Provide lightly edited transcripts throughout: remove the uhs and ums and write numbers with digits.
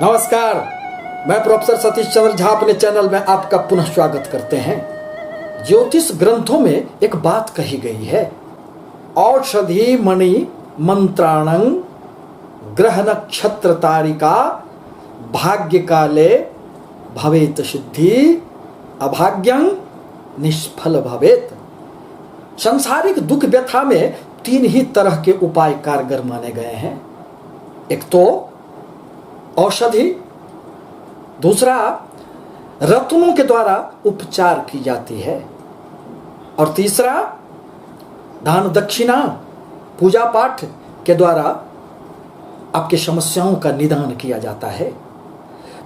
नमस्कार, मैं प्रोफेसर सतीश चंद्र झा अपने चैनल में आपका पुनः स्वागत करते हैं। ज्योतिष ग्रंथों में एक बात कही गई है, औषधि मणि मंत्राणं ग्रह नक्षत्र तारिका भाग्य काले भवेत सिद्धि अभाग्यं निष्फल भवेत। सांसारिक दुख व्यथा में तीन ही तरह के उपाय कारगर माने गए हैं। एक तो औषधि, दूसरा रत्नों के द्वारा उपचार की जाती है, और तीसरा दान दक्षिणा पूजा पाठ के द्वारा आपके समस्याओं का निदान किया जाता है।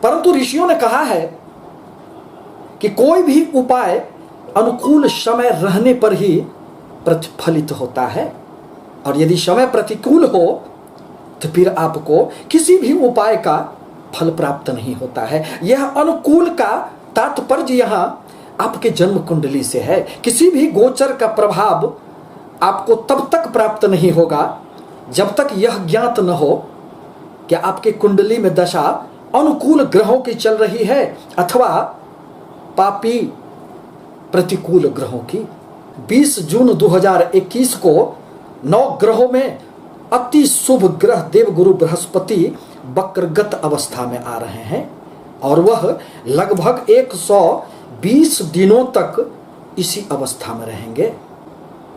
परंतु ऋषियों ने कहा है कि कोई भी उपाय अनुकूल समय रहने पर ही प्रतिफलित होता है, और यदि समय प्रतिकूल हो तो फिर आपको किसी भी उपाय का फल प्राप्त नहीं होता है। यह अनुकूल का तात्पर्य यहाँ आपके जन्म कुंडली से है। किसी भी गोचर का प्रभाव आपको तब तक प्राप्त नहीं होगा जब तक यह ज्ञात न हो कि आपके कुंडली में दशा अनुकूल ग्रहों की चल रही है अथवा पापी प्रतिकूल ग्रहों की। 20 जून 2021 को 9 ग्रहों में अति शुभ ग्रह देवगुरु बृहस्पति वक्रगत अवस्था में आ रहे हैं, और वह लगभग 120 दिनों तक इसी अवस्था में रहेंगे।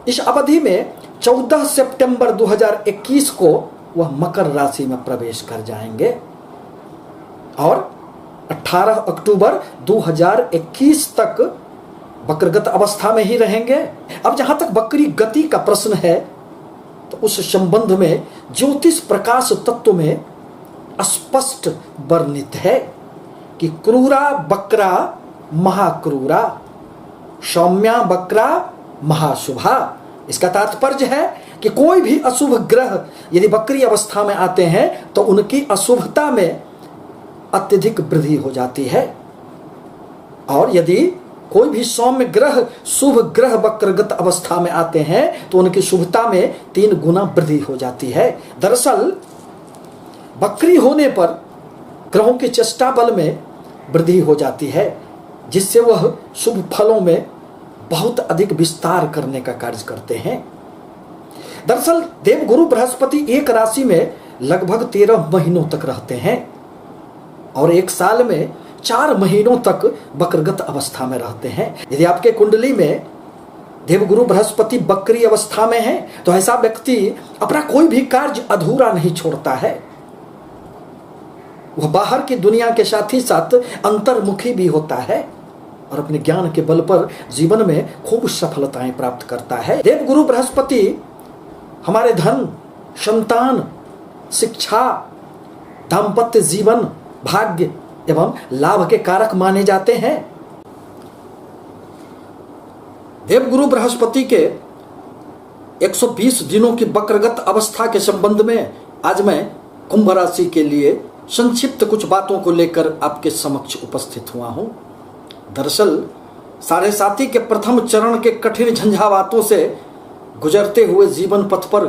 इस अवधि में 14 सितंबर 2021 को वह मकर राशि में प्रवेश कर जाएंगे और 18 अक्टूबर 2021 तक वक्रगत अवस्था में ही रहेंगे। अब जहां तक वक्री गति का प्रश्न है तो उस संबंध में ज्योतिष प्रकाश तत्व में स्पष्ट वर्णित है कि क्रूरा वक्रा महाक्रूरा सौम्या वक्रा महाशुभा। इसका तात्पर्य है कि कोई भी अशुभ ग्रह यदि वक्री अवस्था में आते हैं तो उनकी अशुभता में अत्यधिक वृद्धि हो जाती है, और यदि कोई भी सौम्य ग्रह शुभ ग्रह वक्रगत अवस्था में आते हैं तो उनकी शुभता में 3 गुना वृद्धि हो जाती है। दरअसल वक्री होने पर ग्रहों के चेष्टा बल में वृद्धि हो जाती है, जिससे वह शुभ फलों में बहुत अधिक विस्तार करने का कार्य करते हैं। दरअसल देवगुरु बृहस्पति एक राशि में लगभग 13 महीनों तक रहते हैं और एक साल में 4 महीनों तक वक्रगत अवस्था में रहते हैं। यदि आपके कुंडली में देवगुरु बृहस्पति वक्री अवस्था में है तो ऐसा व्यक्ति अपना कोई भी कार्य अधूरा नहीं छोड़ता है। वह बाहर की दुनिया के साथ ही साथ अंतर्मुखी भी होता है और अपने ज्ञान के बल पर जीवन में खूब सफलताएं प्राप्त करता है। देवगुरु बृहस्पति हमारे धन, संतान, शिक्षा, दाम्पत्य जीवन, भाग्य एवं लाभ के कारक माने जाते हैं। देवगुरु बृहस्पति के 120 दिनों की वक्रगत अवस्था के संबंध में आज मैं कुंभ राशि के लिए संक्षिप्त कुछ बातों को लेकर आपके समक्ष उपस्थित हुआ हूं। दरअसल साढ़े साथी के प्रथम चरण के कठिन झंझावातों से गुजरते हुए जीवन पथ पर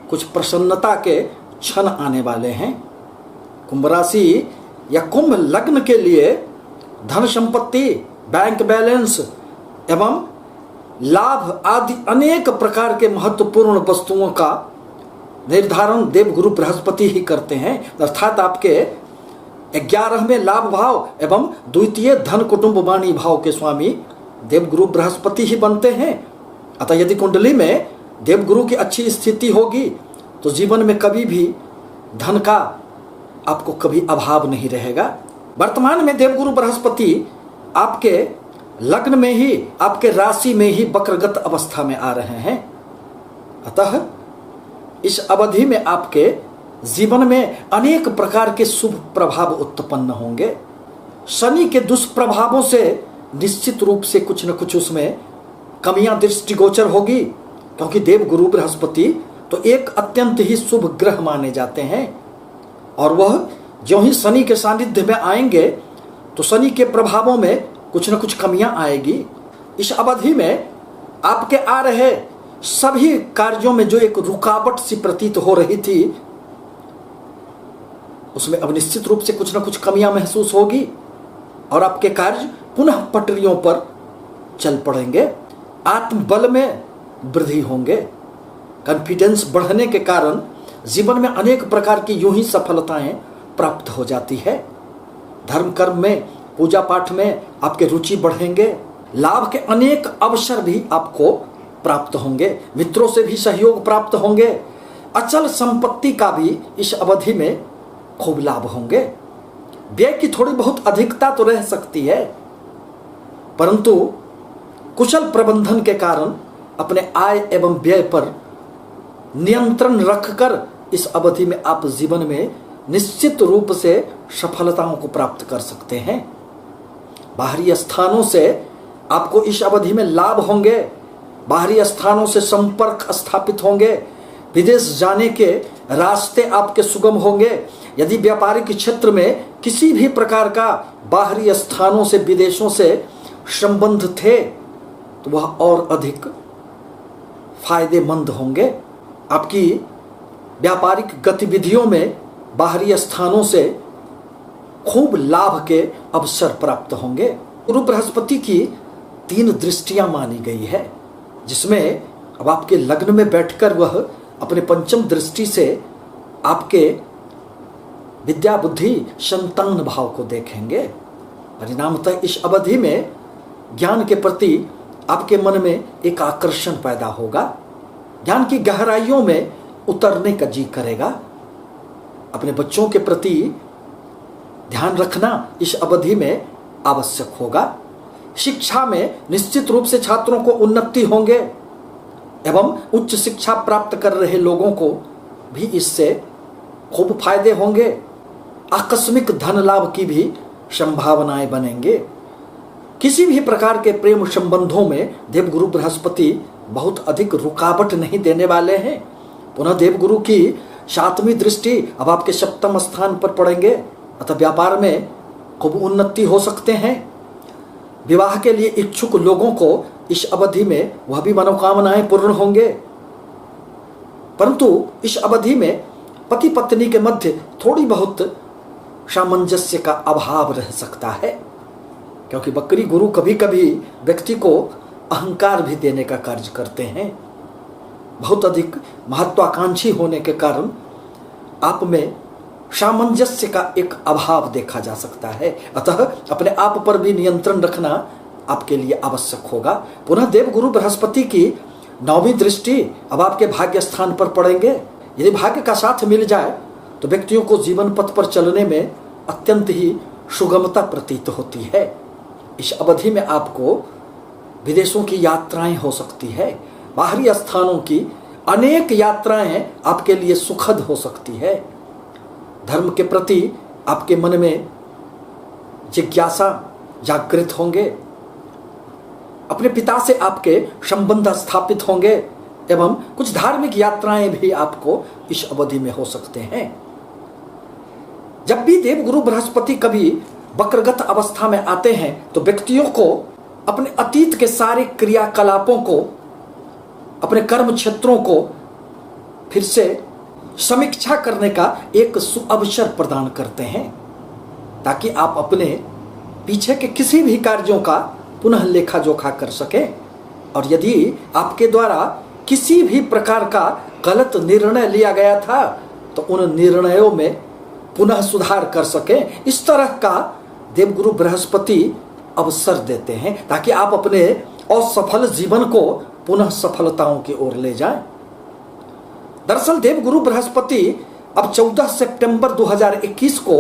कुछ प्रसन्नता के क्षण आने वाले हैं। कुंभ राशि या कुंभ लग्न के लिए धन संपत्ति, बैंक बैलेंस एवं लाभ आदि अनेक प्रकार के महत्वपूर्ण वस्तुओं का निर्धारण देवगुरु बृहस्पति ही करते हैं। अर्थात आपके 11वें लाभ भाव एवं द्वितीय धन कुटुंब वाणी भाव के स्वामी देवगुरु बृहस्पति ही बनते हैं। अतः यदि कुंडली में देवगुरु की अच्छी स्थिति होगी तो जीवन में कभी भी धन का आपको कभी अभाव नहीं रहेगा। वर्तमान में देवगुरु बृहस्पति आपके लग्न में ही, आपके राशि में ही वक्रगत अवस्था में आ रहे हैं। अतः इस अवधि में आपके जीवन में अनेक प्रकार के शुभ प्रभाव उत्पन्न होंगे। शनि के दुष्प्रभावों से निश्चित रूप से कुछ न कुछ उसमें कमियां दृष्टिगोचर होगी, क्योंकि देवगुरु बृहस्पति तो एक अत्यंत ही शुभ ग्रह माने जाते हैं, और वह जो ही शनि के सानिध्य में आएंगे तो शनि के प्रभावों में कुछ न कुछ कमियां आएगी। इस अवधि में आपके आ रहे सभी कार्यों में जो एक रुकावट सी प्रतीत हो रही थी उसमें अब निश्चित रूप से कुछ ना कुछ कमियां महसूस होगी और आपके कार्य पुनः पटरियों पर चल पड़ेंगे। आत्मबल में वृद्धि होंगे। कॉन्फिडेंस बढ़ने के कारण जीवन में अनेक प्रकार की यूं ही सफलताएं प्राप्त हो जाती है। धर्म कर्म में, पूजा पाठ में आपके रुचि बढ़ेंगे। लाभ के अनेक अवसर भी आपको प्राप्त होंगे। मित्रों से भी सहयोग प्राप्त होंगे। अचल संपत्ति का भी इस अवधि में खूब लाभ होंगे। व्यय की थोड़ी बहुत अधिकता तो रह सकती है, परंतु कुशल प्रबंधन के कारण अपने आय एवं व्यय पर नियंत्रण रखकर इस अवधि में आप जीवन में निश्चित रूप से सफलताओं को प्राप्त कर सकते हैं। बाहरी स्थानों से आपको इस अवधि में लाभ होंगे। बाहरी स्थानों से संपर्क स्थापित होंगे। विदेश जाने के रास्ते आपके सुगम होंगे। यदि व्यापारिक क्षेत्र में किसी भी प्रकार का बाहरी स्थानों से, विदेशों से संबंध थे तो वह और अधिक फायदेमंद होंगे। आपकी व्यापारिक गतिविधियों में बाहरी स्थानों से खूब लाभ के अवसर प्राप्त होंगे। गुरु बृहस्पति की 3 दृष्टियां मानी गई है, जिसमें अब आपके लग्न में बैठकर वह अपने पंचम दृष्टि से आपके विद्या बुद्धि संतान भाव को देखेंगे। परिणामतः इस अवधि में ज्ञान के प्रति आपके मन में एक आकर्षण पैदा होगा। ज्ञान की गहराइयों में उतरने का जी करेगा। अपने बच्चों के प्रति ध्यान रखना इस अवधि में आवश्यक होगा। शिक्षा में निश्चित रूप से छात्रों को उन्नति होंगे एवं उच्च शिक्षा प्राप्त कर रहे लोगों को भी इससे खूब फायदे होंगे। आकस्मिक धन लाभ की भी संभावनाएं बनेंगे। किसी भी प्रकार के प्रेम संबंधों में देवगुरु बृहस्पति बहुत अधिक रुकावट नहीं देने वाले हैं। पुनः देवगुरु की 7वीं दृष्टि अब आपके 7वें स्थान पर पड़ेंगे, अतः व्यापार में खूब उन्नति हो सकते हैं। विवाह के लिए इच्छुक लोगों को इस अवधि में वह भी मनोकामनाएं पूर्ण होंगे, परंतु इस अवधि में पति पत्नी के मध्य थोड़ी बहुत सामंजस्य का अभाव रह सकता है, क्योंकि बकरी गुरु कभी कभी व्यक्ति को अहंकार भी देने का कार्य करते हैं। बहुत अधिक महत्वाकांक्षी होने के कारण आप में सामंजस्य का एक अभाव देखा जा सकता है, अतः अपने आप पर भी नियंत्रण रखना आपके लिए आवश्यक होगा। पुनः देवगुरु बृहस्पति की 9वीं दृष्टि अब आपके भाग्य स्थान पर पड़ेंगे। यदि भाग्य का साथ मिल जाए तो व्यक्तियों को जीवन पथ पर चलने में अत्यंत ही सुगमता प्रतीत होती है। इस अवधि में आपको विदेशों की यात्राएं हो सकती है। बाहरी स्थानों की अनेक यात्राएं आपके लिए सुखद हो सकती है। धर्म के प्रति आपके मन में जिज्ञासा जागृत होंगे। अपने पिता से आपके संबंध स्थापित होंगे एवं कुछ धार्मिक यात्राएं भी आपको इस अवधि में हो सकते हैं। जब भी देवगुरु बृहस्पति कभी वक्रगत अवस्था में आते हैं तो व्यक्तियों को अपने अतीत के सारे क्रियाकलापों को, अपने कर्म क्षेत्रों को फिर से समीक्षा करने का एक सुअवसर प्रदान करते हैं, ताकि आप अपने पीछे के किसी भी कार्यों का पुनः लेखा जोखा कर सकें और यदि आपके द्वारा किसी भी प्रकार का गलत निर्णय लिया गया था तो उन निर्णयों में पुनः सुधार कर सकें। इस तरह का देवगुरु बृहस्पति अवसर देते हैं ताकि आप अपने असफल जीवन को पुनः सफलताओं की ओर ले जाएं। दरअसल देवगुरु बृहस्पति अब 14 सितंबर 2021 को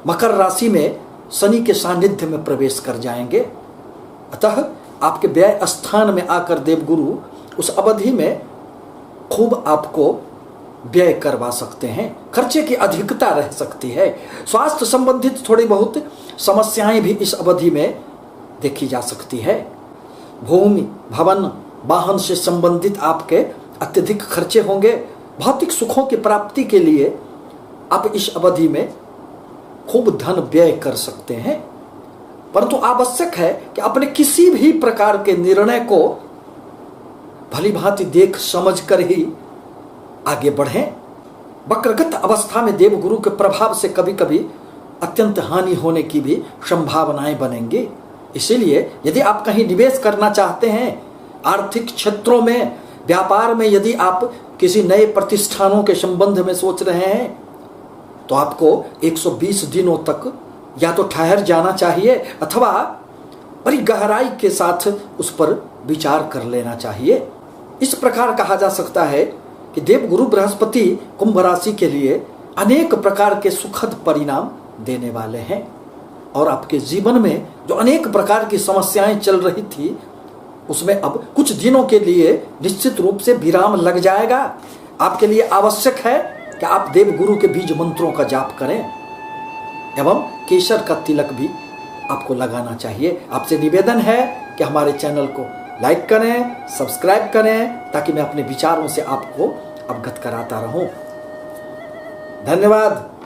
मकर राशि में शनि के सानिध्य में प्रवेश कर जाएंगे, अतः आपके व्यय स्थान में आकर देवगुरु उस अवधि में खूब आपको व्यय करवा सकते हैं। खर्चे की अधिकता रह सकती है। स्वास्थ्य संबंधित थोड़ी बहुत समस्याएं भी इस अवधि में देखी जा सकती है। भूमि, भवन, वाहन से संबंधित आपके अत्यधिक खर्चे होंगे। भौतिक सुखों की प्राप्ति के लिए आप इस अवधि में खूब धन व्यय कर सकते हैं, परंतु आवश्यक है कि अपने किसी भी प्रकार के निर्णय को भली भांति देख समझ कर ही आगे बढ़ें। वक्रगत अवस्था में देवगुरु के प्रभाव से कभी कभी अत्यंत हानि होने की भी संभावनाएं बनेंगी। इसीलिए यदि आप कहीं निवेश करना चाहते हैं, आर्थिक क्षेत्रों में, व्यापार में, यदि आप किसी नए प्रतिष्ठानों के संबंध में सोच रहे हैं, तो आपको 120 दिनों तक या तो ठहर जाना चाहिए अथवा बड़ी गहराई के साथ उस पर विचार कर लेना चाहिए। इस प्रकार कहा जा सकता है कि देवगुरु बृहस्पति कुंभ राशि के लिए अनेक प्रकार के सुखद परिणाम देने वाले हैं और आपके जीवन में जो अनेक प्रकार की समस्याएं चल रही थी उसमें अब कुछ दिनों के लिए निश्चित रूप से विराम लग जाएगा। आपके लिए आवश्यक है कि आप देवगुरु के बीज मंत्रों का जाप करें एवं केसर का तिलक भी आपको लगाना चाहिए। आपसे निवेदन है कि हमारे चैनल को लाइक करें, सब्सक्राइब करें, ताकि मैं अपने विचारों से आपको अवगत कराता रहूं। धन्यवाद।